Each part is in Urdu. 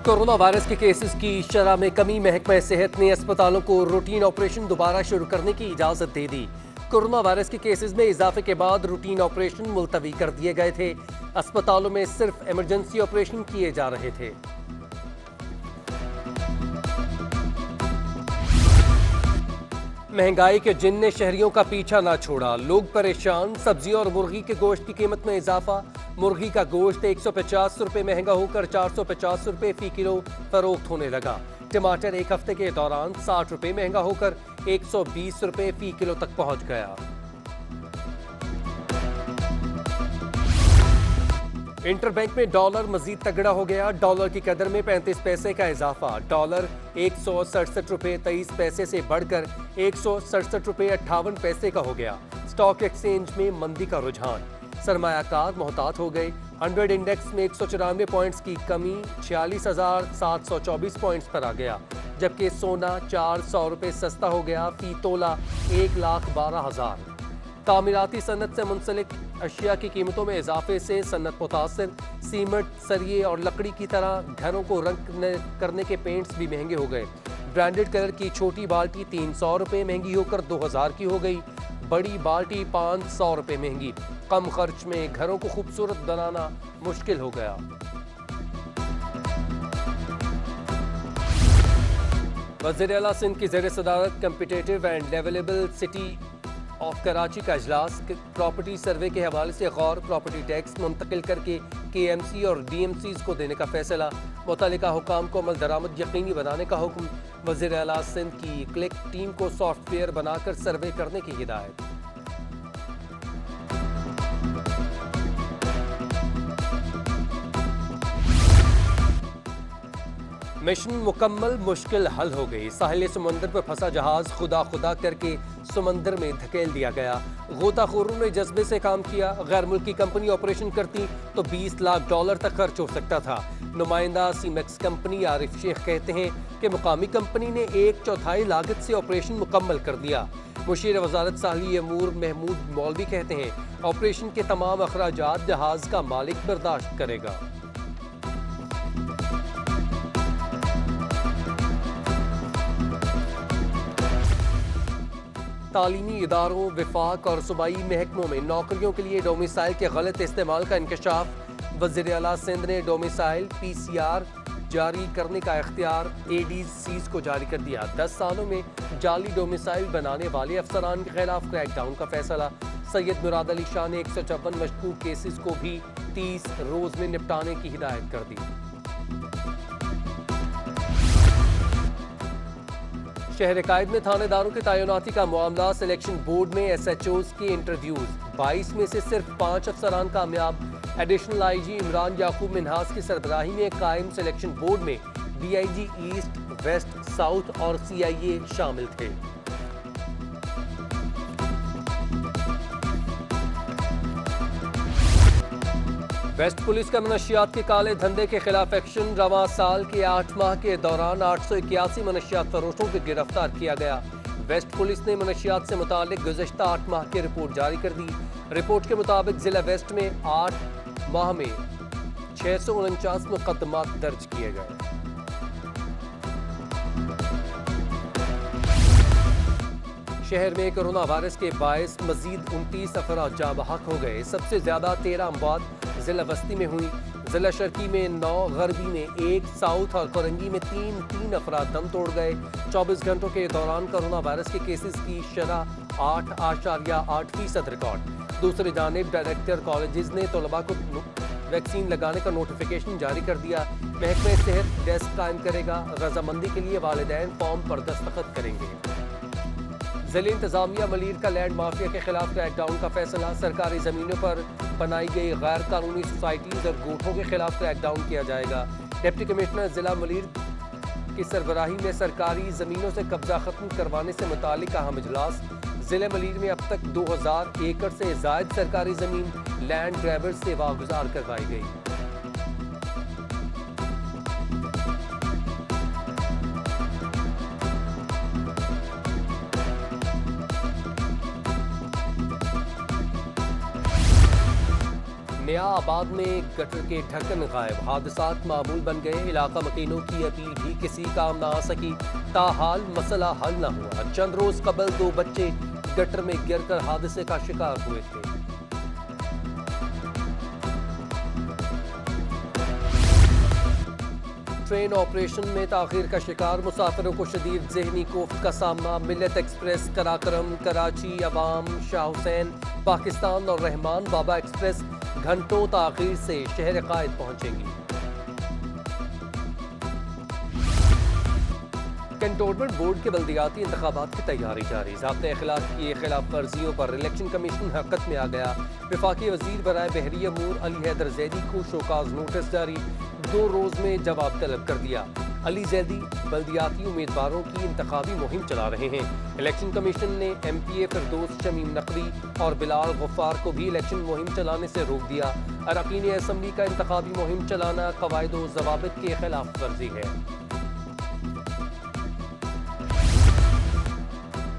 کورونا وائرس کے کیسز کی شرح میں کمی، محکمہ صحت نے اسپتالوں کو روٹین آپریشن دوبارہ شروع کرنے کی اجازت دے دی۔ کورونا وائرس کے کیسز میں اضافے کے بعد روٹین آپریشن ملتوی کر دیے گئے تھے۔ اسپتالوں میں صرف ایمرجنسی آپریشن کیے جا رہے تھے۔ مہنگائی کے جن نے شہریوں کا پیچھا نہ چھوڑا، لوگ پریشان۔ سبزیوں اور مرغی کے گوشت کی قیمت میں اضافہ، مرغی کا گوشت 150 روپے مہنگا ہو کر 450 روپے فی کلو فروخت ہونے لگا۔ ٹماٹر ایک ہفتے کے دوران 60 روپے مہنگا ہو کر 120 روپے فی کلو تک پہنچ گیا۔ انٹر بینک میں ڈالر مزید تگڑا ہو گیا، ڈالر کی قدر میں 35 پیسے کا اضافہ، ڈالر 167 روپے 23 پیسے سے بڑھ کر 167 روپے 58 پیسے کا ہو گیا۔ سٹاک ایکسچینج میں مندی کا رجحان، سرمایہ کار محتاط ہو گئے۔ 100 انڈیکس میں 194 پوائنٹس کی کمی 46,724 پوائنٹس پر آ گیا، جبکہ سونا 400 روپے سستا ہو گیا، فی تولہ 1,12,000۔ تعمیراتی صنعت سے منسلک اشیاء کی قیمتوں میں اضافے سے صنعت متاثر، سیمنٹ، سریے اور لکڑی کی طرح گھروں کو رنگ کرنے کے پینٹس بھی مہنگے ہو گئے۔ برانڈڈ کلر کی چھوٹی بالٹی 300 روپے مہنگی ہو کر 2,000 کی ہو گئی، بڑی بالٹی 500 روپے مہنگی۔ کم خرچ میں گھروں کو خوبصورت بنانا مشکل ہو گیا۔ وزیر اعلیٰ سندھ کی زیر صدارت competitive and liveable city of Karachi کا اجلاس، پراپرٹی سروے کے حوالے سے غور، پراپرٹی ٹیکس منتقل کر کے KMC اور DMCs کو دینے کا فیصلہ، متعلقہ حکام کو عمل درآمد یقینی بنانے کا حکم، وزیر اعلیٰ سندھ کی کلک ٹیم کو سافٹ ویئر بنا کر سروے کرنے کی ہدایت۔ مشن مکمل، مشکل حل ہو گئی، ساحل سمندر پر پھنسا جہاز خدا خدا کر کے سمندر میں دھکیل دیا گیا۔ غوطہ خوروں نے جذبے سے کام کیا، غیر ملکی کمپنی آپریشن کرتی تو $20 لاکھ تک خرچ ہو سکتا تھا۔ نمائندہ سیمیکس کمپنی عارف شیخ کہتے ہیں کہ مقامی کمپنی نے 1/4 لاگت سے آپریشن مکمل کر دیا۔ مشیر وزارت ساحلی امور محمود مولوی کہتے ہیں آپریشن کے تمام اخراجات جہاز کا مالک برداشت کرے گا۔ تعلیمی اداروں، وفاق اور صوبائی محکموں میں نوکریوں کے لیے ڈومیسائل کے غلط استعمال کا انکشاف، وزیر اعلیٰ سندھ نے ڈومیسائل PCR جاری کرنے کا اختیار ADCs کو جاری کر دیا۔ 10 سالوں میں جعلی ڈومیسائل بنانے والے افسران کے خلاف کریک ڈاؤن کا فیصلہ، سید مراد علی شاہ نے 154 مشکوک کیسز کو بھی 30 روز میں نپٹانے کی ہدایت کر دی۔ شہر قائد میں تھانے داروں کی تعیناتی کا معاملہ، سلیکشن بورڈ میں SHOs کے انٹرویوز، 22 میں سے صرف 5 افسران کامیاب۔ ایڈیشنل IG عمران یعقوب منہاس کی سربراہی میں قائم سلیکشن بورڈ میں DIG ایسٹ، ویسٹ، ساؤتھ اور CIA شامل تھے۔ ویسٹ پولیس کا منشیات کے کالے دھندے کے خلاف ایکشن، رواں سال کے 8 ماہ کے دوران 881 منشیات فروشوں کو گرفتار کیا گیا۔ ویسٹ پولیس نے منشیات سے متعلق گزشتہ 8 ماہ کی رپورٹ جاری کر دی۔ رپورٹ کے مطابق ضلع ویسٹ میں 8 ماہ میں 649 مقدمات درج کیے گئے۔ شہر میں کورونا وائرس کے باعث مزید 29 افراد جاں بحق ہو گئے، سب سے زیادہ 13 اموات ضلع وسطی میں ہوئی، ضلع شرقی میں 9، غربی میں 1، ساؤتھ اور کورنگی میں 3 افراد دم توڑ گئے۔ 24 گھنٹوں کے دوران کورونا وائرس کے کیسز کی شرح 8.8% ریکارڈ۔ دوسری جانب ڈائریکٹر کالجز نے طلباء کو ویکسین لگانے کا نوٹیفیکیشن جاری کر دیا۔ محکمہ صحت ڈیسک قائم کرے گا، رضامندی کے لیے والدین فارم پر دستخط کریں گے۔ ضلع انتظامیہ ملیر کا لینڈ مافیا کے خلاف کریک ڈاؤن کا فیصلہ، سرکاری زمینوں پر بنائی گئی غیر قانونی سوسائٹیز اور گوٹھوں کے خلاف کریک ڈاؤن کیا جائے گا۔ ڈپٹی کمشنر ضلع ملیر کی سربراہی میں سرکاری زمینوں سے قبضہ ختم کروانے سے متعلق اہم اجلاس، ضلع ملیر میں اب تک 2000 ایکڑ سے زائد سرکاری زمین لینڈ گریبر سے واگزار کروائی گئی۔ نیا آباد میں گٹر کے ڈھکن غائب، حادثات معمول بن گئے، علاقہ مکینوں کی اپیل بھی کسی کام نہ آ سکی، تاحال مسئلہ حل نہ ہوا۔ چند روز قبل 2 بچے گٹر میں گر کر حادثے کا شکار ہوئے تھے۔ ٹرین آپریشن میں تاخیر کا شکار، مسافروں کو شدید ذہنی کوفت کا سامنا۔ ملت ایکسپریس قراقرم کراچی عوام شاہ حسین پاکستان اور رحمان بابا ایکسپریس گھنٹوں تاخیر سے شہر قائد پہنچیں گی۔ کنٹونمنٹ بورڈ کے بلدیاتی انتخابات کی تیاری جاری، ضابطۂ اخلاق کی خلاف ورزیوں پر الیکشن کمیشن حرکت میں آ گیا۔ وفاقی وزیر برائے بحری امور علی حیدر زیدی کو شوکاز نوٹس جاری، 2 روز میں جواب طلب کر دیا۔ علی زیدی بلدیاتی امیدواروں کی انتخابی مہم چلا رہے ہیں۔ الیکشن کمیشن نے ایم پی اے فردوس شمیم نقوی اور بلال غفار کو بھی الیکشن مہم چلانے سے روک دیا۔ اراکین اسمبلی کا انتخابی مہم چلانا قواعد و ضوابط کے خلاف ورزی ہے۔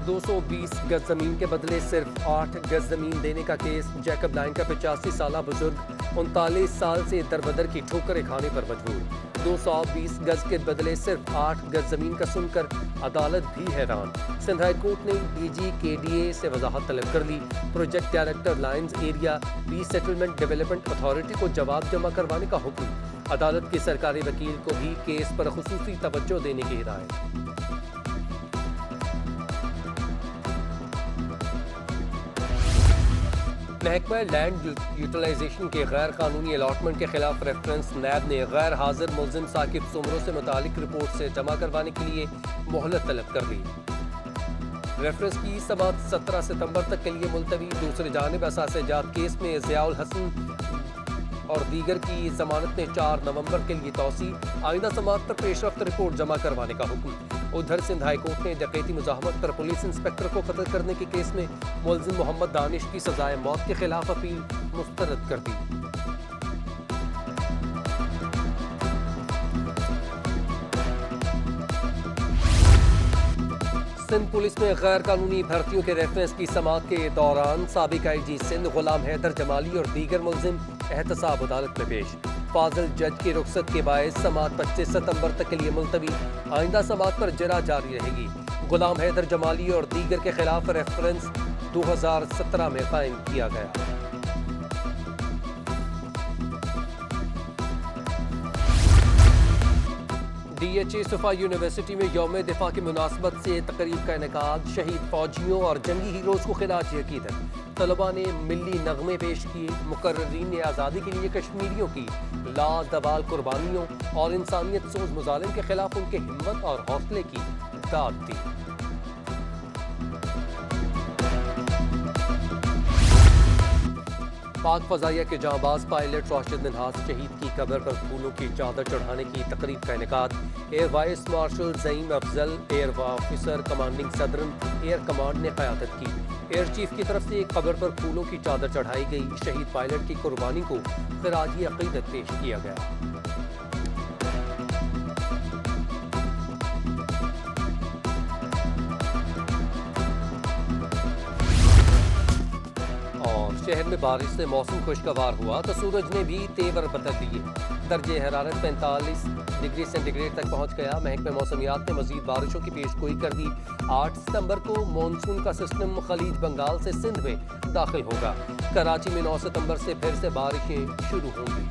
220 گز زمین کے بدلے صرف 8 گز زمین دینے کا کیس، جیکب لائن کا 85 سالہ بزرگ 39 سال سے دربدر کی ٹھوکریں کھانے پر مجبور۔ 220 گز کے بدلے صرف 8 گز زمین کا سن کر عدالت بھی حیران۔ سندھ ہائی کورٹ نے ڈی جی کے ڈی اے سے وضاحت طلب کر لی۔ پروجیکٹ ڈائریکٹر لائنز ایریا ری سیٹلمنٹ ڈیولپمنٹ اتھارٹی کو جواب جمع کروانے کا حکم۔ عدالت کے سرکاری وکیل کو بھی کیس پر خصوصی توجہ دینے کی ہدایت۔ محکمہ لینڈ یوٹیلائزیشن کے غیر قانونی الاٹمنٹ کے خلاف ریفرنس نیب نے غیر حاضر ملزم ثاقب سمرو سے متعلق رپورٹ سے جمع کروانے کے لیے مہلت طلب کر لی۔ ریفرنس کی سماعت 17 ستمبر تک کے لیے ملتوی۔ دوسری جانب اثاثہ جات کیس میں ضیاء الحسن اور دیگر کی ضمانت میں 4 نومبر کے لیے توسیع، آئندہ سماعت پر پیش رفت رپورٹ جمع کروانے کا حکم۔ ادھر سندھ ہائی کورٹ نے ڈکیتی مزاحمت پر پولیس انسپکٹر کو قتل کرنے کے کیس میں ملزم محمد دانش کی سزائے موت کے خلاف اپیل مسترد کر دی۔ سندھ پولیس میں غیر قانونی بھرتیوں کے ریفرنس کی سماعت کے دوران سابق آئی جی سندھ غلام حیدر جمالی اور دیگر ملزم احتساب عدالت میں پیش۔ فاضل جج کی رخصت کے باعث سماعت 25 ستمبر تک کے لیے ملتوی، آئندہ سماعت پر جرا جاری رہے گی۔ غلام حیدر جمالی اور دیگر کے خلاف ریفرنس 2017 میں قائم کیا گیا۔ ڈی ایچ اے صفا یونیورسٹی میں یوم دفاع کی مناسبت سے تقریب کا انعقاد، شہید فوجیوں اور جنگی ہیروز کو خراج عقیدت۔ طلباء نے ملی نغمے پیش کیے، مقررین نے آزادی کے لیے کشمیریوں کی لازوال قربانیوں اور انسانیت سوز مظالم کے خلاف ان کے ہمت اور حوصلے کی داد دی۔ پاک فضائیہ کے جانباز پائلٹ راشد منہاس شہید کی قبر پر پھولوں کی چادر چڑھانے کی تقریب کا انعقاد۔ Air Vice Marshal Zaeem Afzal, Air Officer Commanding Southern Air Command نے قیادت کی۔ ایئر چیف کی طرف سے قبر پر پھولوں کی چادر چڑھائی گئی، شہید پائلٹ کی قربانی کو خراج عقیدت پیش کیا گیا۔ شہر میں بارش سے موسم خوشگوار ہوا تو سورج نے بھی تیور بدل لیے، درجہ حرارت 45 ڈگری سینٹی گریڈ تک پہنچ گیا۔ محکمہ موسمیات نے مزید بارشوں کی پیش گوئی کر دی۔ 8 ستمبر کو مانسون کا سسٹم خلیج بنگال سے سندھ میں داخل ہوگا۔ کراچی میں 9 ستمبر سے پھر سے بارشیں شروع ہوں گی۔